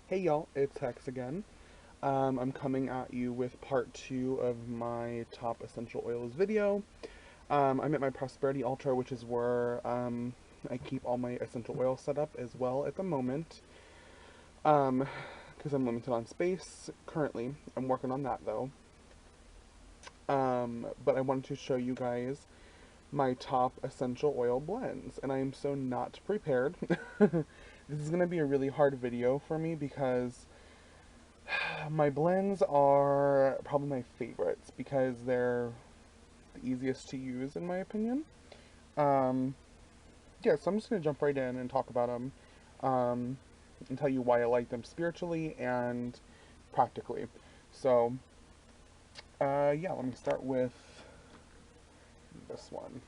Hey y'all, it's Hex again. I'm coming at you with part 2 of my top essential oils video. I'm at my Prosperity altar, which is where I keep all my essential oils set up as well at the moment. Because I'm limited on space currently. I'm working on that though. But I wanted to show you guys my top essential oil blends, and I am so not prepared. This is going to be a really hard video for me because my blends are probably my favorites because they're the easiest to use in my opinion. Um, yeah, so I'm just going to jump right in and talk about them and tell you why I like them spiritually and practically. So, yeah, let me start with this one.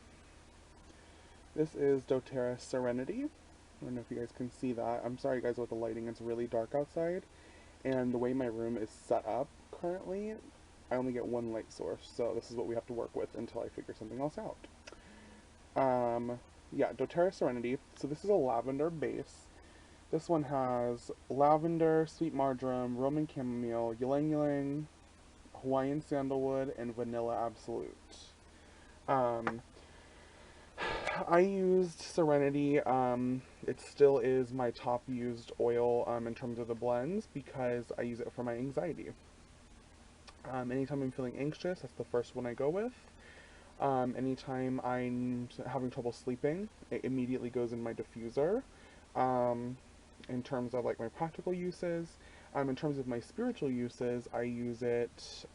This is doTERRA Serenity. I don't know if you guys can see that. I'm sorry guys with the lighting, it's really dark outside. And the way my room is set up currently, I only get one light source, so this is what we have to work with until I figure something else out. Yeah, doTERRA Serenity. So this is a lavender base. This one has lavender, sweet marjoram, Roman chamomile, ylang ylang, Hawaiian sandalwood, and vanilla absolute. Um, I used Serenity. It still is my top used oil in terms of the blends because I use it for my anxiety. Anytime I'm feeling anxious, that's the first one I go with. Anytime I'm having trouble sleeping, it immediately goes in my diffuser. Um, in terms of like my practical uses, in terms of my spiritual uses, I use it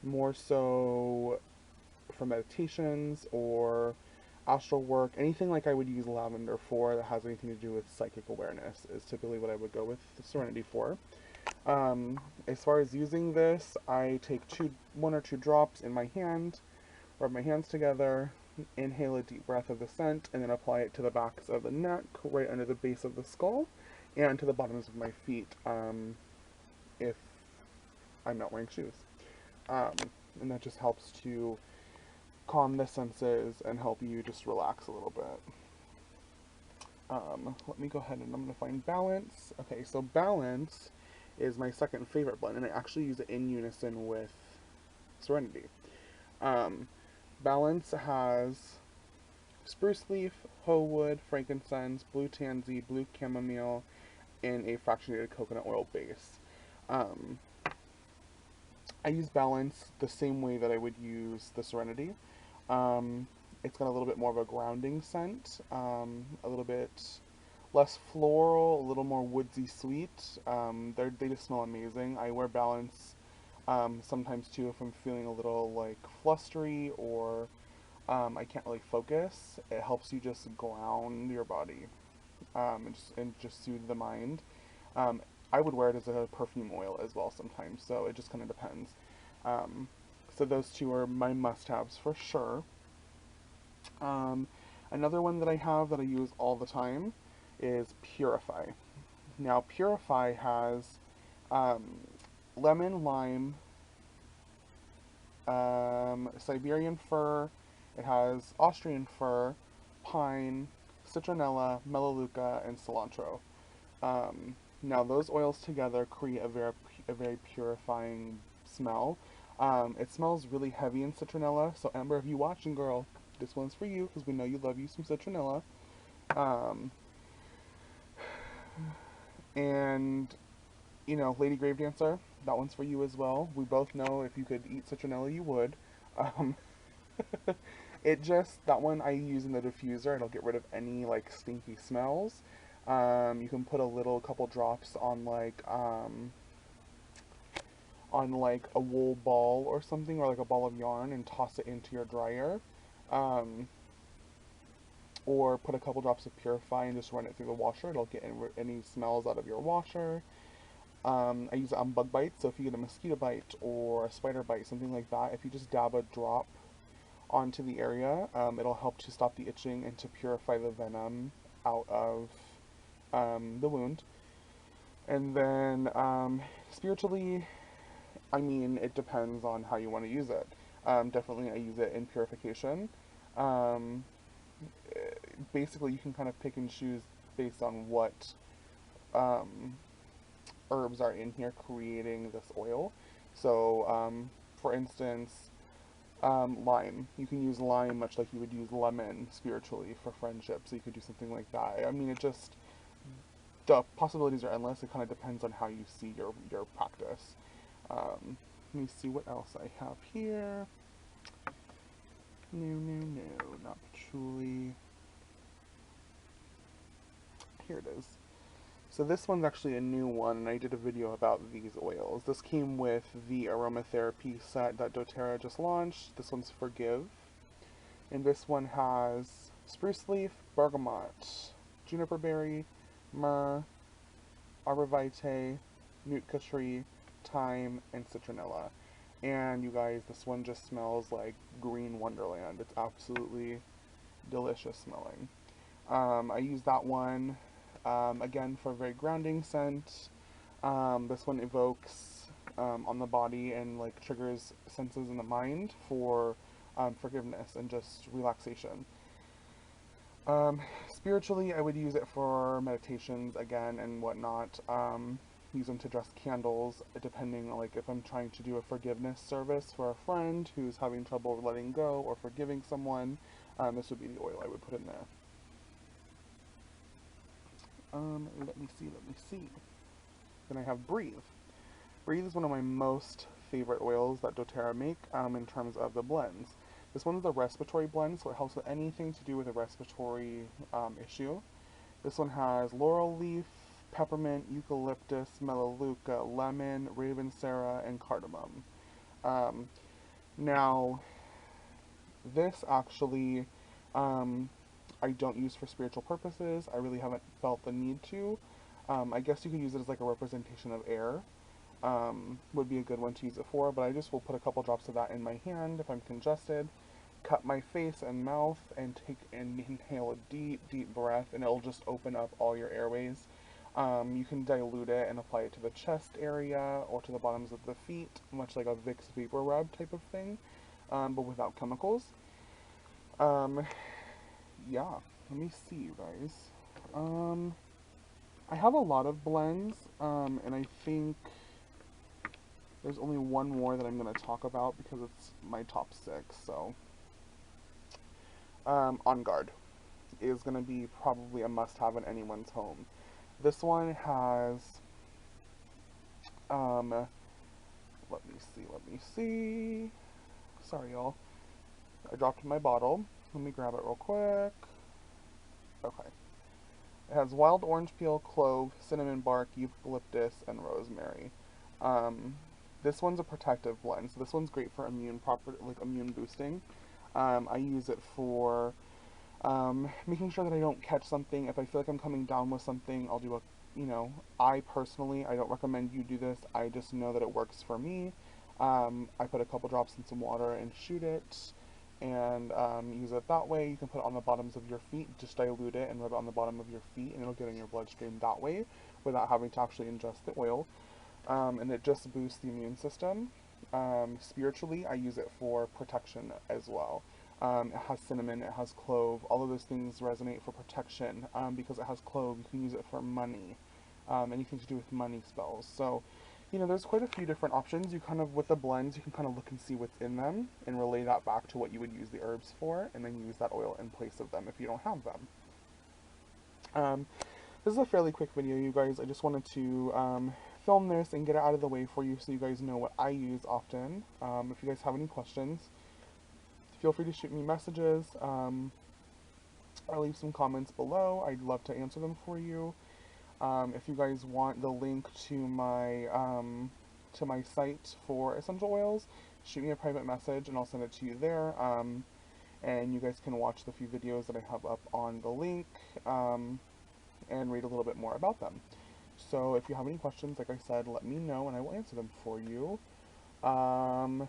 more so for meditations or astral work, anything like I would use lavender for that has anything to do with psychic awareness is typically what I would go with the Serenity for. As far as using this, I take one or two drops in my hand, rub my hands together, inhale a deep breath of the scent, and then apply it to the backs of the neck, right under the base of the skull, and to the bottoms of my feet, if I'm not wearing shoes. Um, and that just helps to calm the senses and help you just relax a little bit. Let me go ahead and I'm going to find Balance. Okay, so Balance is my second favorite blend, and I actually use it in unison with Serenity. Um, Balance has spruce leaf, hoe wood, frankincense, blue tansy, blue chamomile, and a fractionated coconut oil base. Um, I use Balance the same way that I would use the Serenity. Um, it's got a little bit more of a grounding scent, a little bit less floral, a little more woodsy sweet. They just smell amazing. I wear Balance sometimes too if I'm feeling a little like flustery or I can't really focus. It helps you just ground your body and just soothe the mind. Um, I would wear it as a perfume oil as well sometimes, so it just kind of depends. Um, so those two are my must-haves for sure. Um, Another one that I have that I use all the time is Purify. Now, Purify has um, lemon, lime, Siberian fir, it has Austrian fir, pine, citronella, melaleuca, and cilantro. Now, those oils together create a very purifying smell. It smells really heavy in citronella, so Amber, if you watching, girl, this one's for you because we know you love you some citronella. Um, and you know, Lady Grave Dancer, that one's for you as well. We both know if you could eat citronella, you would. Um, that one I use in the diffuser. It'll get rid of any like stinky smells. You can put a couple drops on like a wool ball or something, or like a ball of yarn, and toss it into your dryer. Um, or put a couple drops of Purify and just run it through the washer. It'll get any smells out of your washer. I use it on bug bites, so if you get a mosquito bite or a spider bite, something like that, if you just dab a drop onto the area, it'll help to stop the itching and to purify the venom out of the wound. And then spiritually, I mean, it depends on how you want to use it. Definitely, I use it in purification. Um, Basically, you can kind of pick and choose based on what herbs are in here creating this oil. So, for instance, lime. You can use lime much like you would use lemon spiritually for friendship. So you could do something like that. I mean, it just, the possibilities are endless. It kind of depends on how you see your practice. Let me see what else I have here. No, not patchouli. Here it is. So this one's actually a new one, and I did a video about these oils. This came with the Aromatherapy set that doTERRA just launched. This one's Forgive. And this one has spruce leaf, bergamot, juniper berry, myrrh, arbor vitae, nootka tree, thyme, and citronella. And you guys, this one just smells like green wonderland. It's absolutely delicious smelling. I use that one again for a very grounding scent. This one evokes on the body and like triggers senses in the mind for forgiveness and just relaxation. Spiritually, I would use it for meditations again and whatnot. Use them to dress candles, depending, like if I'm trying to do a forgiveness service for a friend who's having trouble letting go or forgiving someone, this would be the oil I would put in there. Let me see. Then I have Breathe. Breathe is one of my most favorite oils that doTERRA make in terms of the blends. This one is a respiratory blend, so it helps with anything to do with a respiratory issue. This one has laurel leaf, peppermint, eucalyptus, melaleuca, lemon, ravensara, and cardamom. Um, Now, this actually I don't use for spiritual purposes. I really haven't felt the need to. I guess you could use it as like a representation of air. Would be a good one to use it for, but I just will put a couple drops of that in my hand if I'm congested, cut my face and mouth, and inhale a deep breath, and it'll just open up all your airways. You can dilute it and apply it to the chest area or to the bottoms of the feet, much like a Vicks Vapor Rub type of thing, but without chemicals. Um, yeah, let me see, you guys. I have a lot of blends, and I think there's only one more that I'm going to talk about because it's my top 6, so. On Guard is going to be probably a must-have in anyone's home. This one has, let me see. Sorry, y'all. I dropped my bottle. Let me grab it real quick. Okay. It has wild orange peel, clove, cinnamon bark, eucalyptus, and rosemary. This one's a protective blend, so this one's great for immune boosting. I use it for making sure that I don't catch something. If I feel like I'm coming down with something, I'll do I personally, I don't recommend you do this. I just know that it works for me. I put a couple drops in some water and shoot it, and use it that way. You can put it on the bottoms of your feet, just dilute it and rub it on the bottom of your feet, and it'll get in your bloodstream that way without having to actually ingest the oil. And it just boosts the immune system. Spiritually, I use it for protection as well. It has cinnamon, it has clove, all of those things resonate for protection. Because it has clove, you can use it for money, anything to do with money spells. So, there's quite a few different options. You kind of, with the blends, you can kind of look and see what's in them and relay that back to what you would use the herbs for, and then use that oil in place of them if you don't have them. This is a fairly quick video, you guys. I just wanted to film this and get it out of the way for you so you guys know what I use often. If you guys have any questions, feel free to shoot me messages or leave some comments below. I'd love to answer them for you. If you guys want the link to my site for essential oils, shoot me a private message and I'll send it to you there. And you guys can watch the few videos that I have up on the link and read a little bit more about them. So if you have any questions, like I said, let me know and I will answer them for you. Yeah.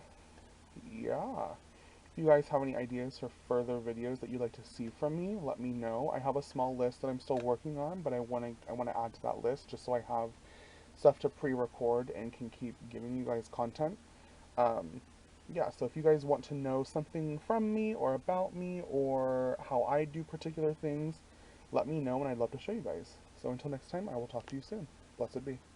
If you guys have any ideas for further videos that you'd like to see from me, let me know. I have a small list that I'm still working on, but I want to add to that list just so I have stuff to pre-record and can keep giving you guys content. Yeah, so if you guys want to know something from me or about me or how I do particular things, let me know and I'd love to show you guys. So until next time, I will talk to you soon. Blessed be.